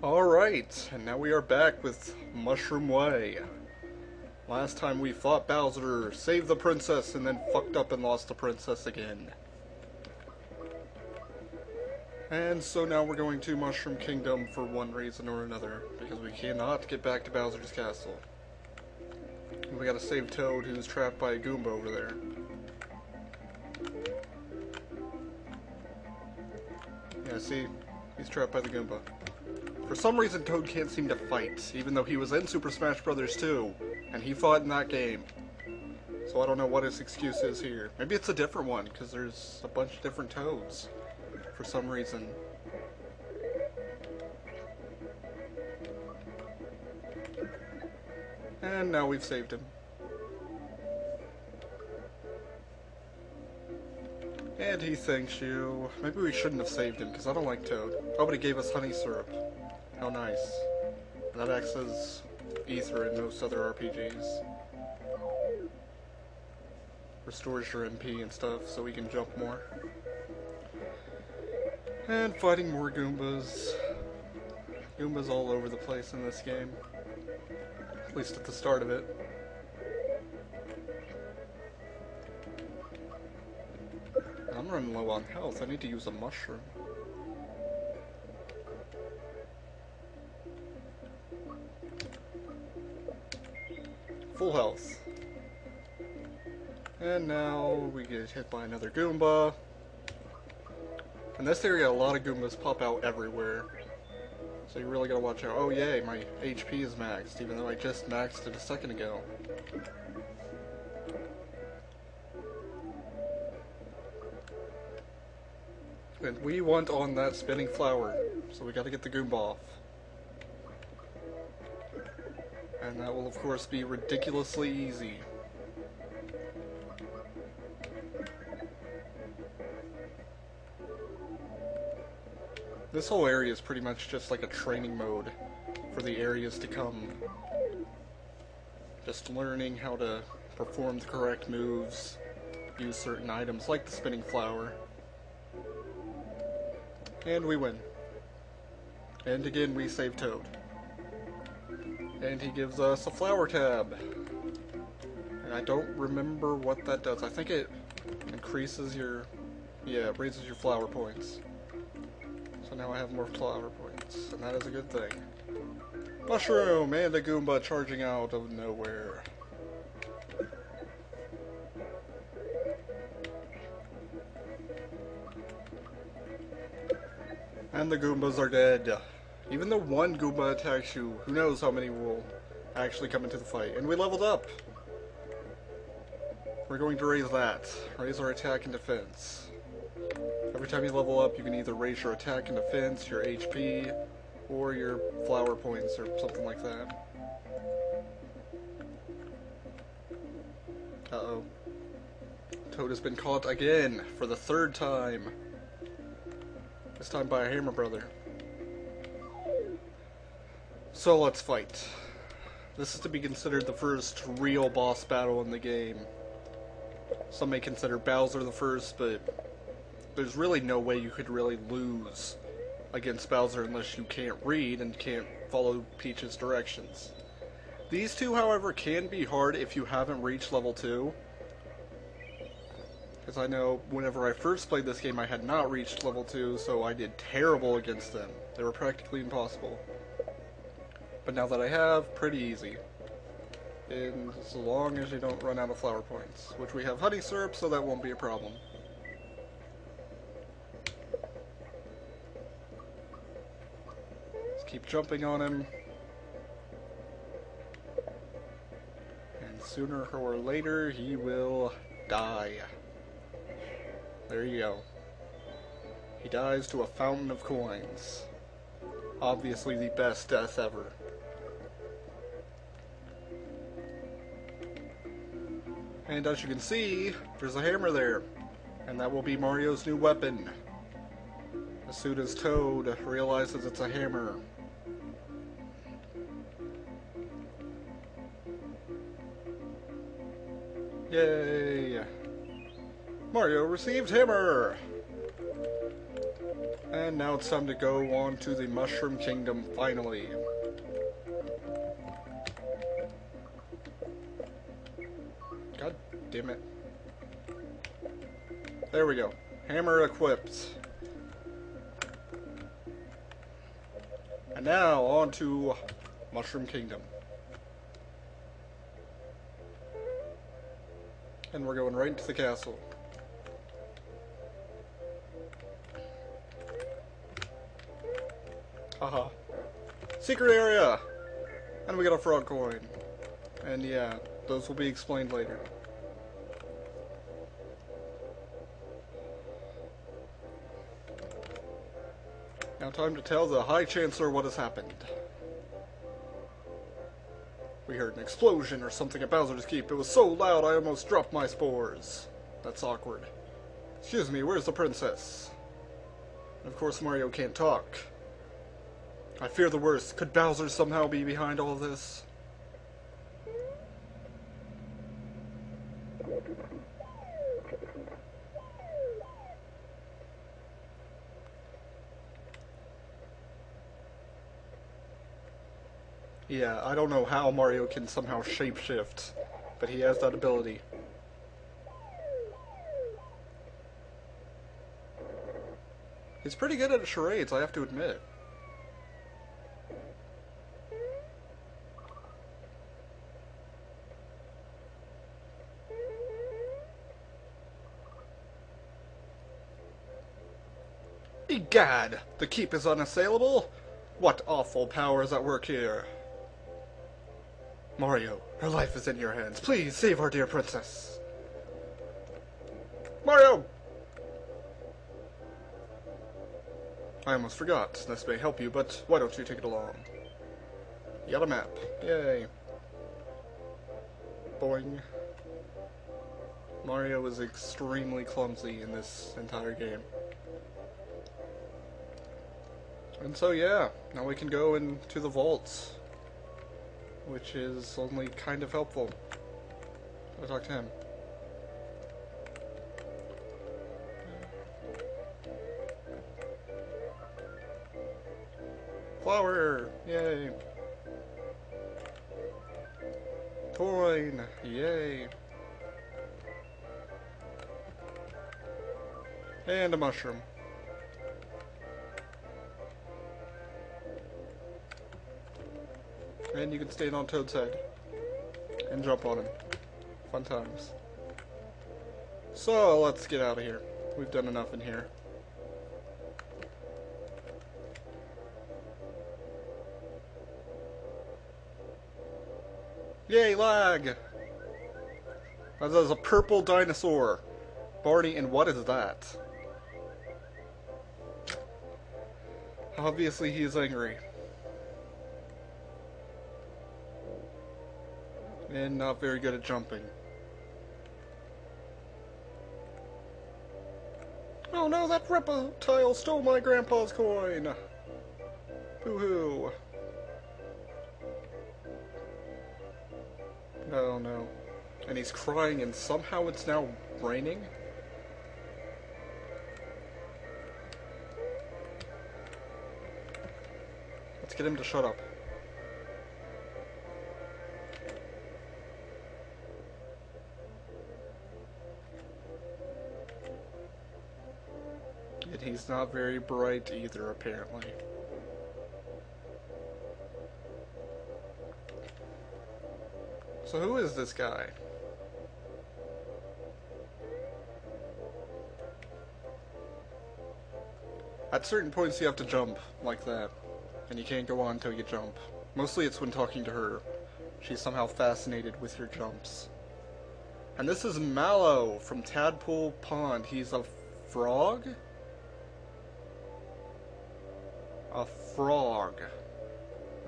Alright, and now we are back with Mushroom Way. Last time we fought Bowser, saved the princess, and then fucked up and lost the princess again. And so now we're going to Mushroom Kingdom for one reason or another, because we cannot get back to Bowser's castle. We gotta save Toad, who's trapped by a Goomba over there. Yeah, see? He's trapped by the Goomba. For some reason, Toad can't seem to fight, even though he was in Super Smash Bros. 2, and he fought in that game. So I don't know what his excuse is here. Maybe it's a different one, because there's a bunch of different Toads, for some reason. And now we've saved him. And he thanks you. Maybe we shouldn't have saved him, because I don't like Toad. Oh, but he gave us honey syrup. How nice. That acts as ether in most other RPGs. Restores your MP and stuff, so we can jump more. And fighting more Goombas. Goombas all over the place in this game. At least at the start of it. I'm running low on health. I need to use a mushroom. Full health. And now we get hit by another Goomba. In this area, a lot of Goombas pop out everywhere. So you really gotta watch out. Oh yay, my HP is maxed, even though I just maxed it a second ago. And we want on that spinning flower, so we gotta get the Goomba off. And that will of course be ridiculously easy. This whole area is pretty much just like a training mode for the areas to come. Just learning how to perform the correct moves, use certain items like the spinning flower. And we win. And again we save Toad. And he gives us a flower tab. And I don't remember what that does. I think it increases your... yeah, it raises your flower points. So now I have more flower points. And that is a good thing. Mushroom and a Goomba charging out of nowhere. And the Goombas are dead. Even though one Goomba attacks you, who knows how many will actually come into the fight. And we leveled up! We're going to raise that. Raise our attack and defense. Every time you level up, you can either raise your attack and defense, your HP, or your flower points, or something like that. Uh-oh. Toad has been caught again, for the third time. This time by a Hammer Brother. So let's fight. This is to be considered the first real boss battle in the game. Some may consider Bowser the first, but there's really no way you could really lose against Bowser unless you can't read and can't follow Peach's directions. These two, however, can be hard if you haven't reached level 2. Because I know whenever I first played this game I had not reached level 2, so I did terrible against them. They were practically impossible. But now that I have, pretty easy. And as long as you don't run out of flower points. Which we have honey syrup, so that won't be a problem. Let's keep jumping on him. And sooner or later, he will die. There you go. He dies to a fountain of coins. Obviously the best death ever. And as you can see, there's a hammer there. And that will be Mario's new weapon. As soon as Toad realizes it's a hammer. Yay! Mario received hammer! And now it's time to go on to the Mushroom Kingdom, finally. God damn it. There we go. Hammer equipped. And now, on to Mushroom Kingdom. And we're going right into the castle. Haha. Secret area! And we got a frog coin. And yeah, those will be explained later. Now time to tell the High Chancellor what has happened. We heard an explosion or something at Bowser's Keep. It was so loud I almost dropped my spores. That's awkward. Excuse me, where's the princess? And of course Mario can't talk. I fear the worst. Could Bowser somehow be behind all this? Yeah, I don't know how Mario can somehow shapeshift, but he has that ability. He's pretty good at charades, I have to admit. Egad! The keep is unassailable? What awful power is at work here? Mario, her life is in your hands. Please save our dear princess. Mario! I almost forgot. This may help you, but why don't you take it along? You got a map. Yay. Boing. Mario is extremely clumsy in this entire game. And so yeah, now we can go into the vaults, which is only kind of helpful. I'll talk to him. Flower! Yay! Coin! Yay! And a mushroom. And you can stand on Toad's head and jump on him. Fun times. So let's get out of here. We've done enough in here. Yay, lag! That is a purple dinosaur. Barney, and what is that? Obviously he is angry. And not very good at jumping. Oh no, that reptile stole my grandpa's coin! Boo-hoo. Oh no. And he's crying and somehow it's now raining? Let's get him to shut up. And he's not very bright either, apparently. So who is this guy? At certain points you have to jump, like that. And you can't go on until you jump. Mostly it's when talking to her. She's somehow fascinated with your jumps. And this is Mallow from Tadpole Pond. He's a frog? A frog.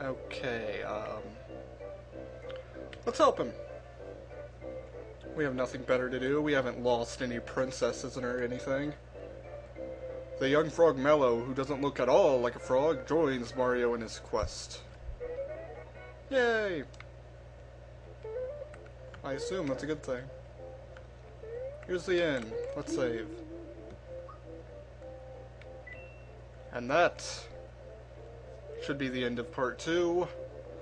Okay, let's help him. We have nothing better to do. We haven't lost any princesses or anything. The young frog Mellow, who doesn't look at all like a frog, joins Mario in his quest. Yay! I assume that's a good thing. Here's the inn. Let's save. And that should be the end of part 2.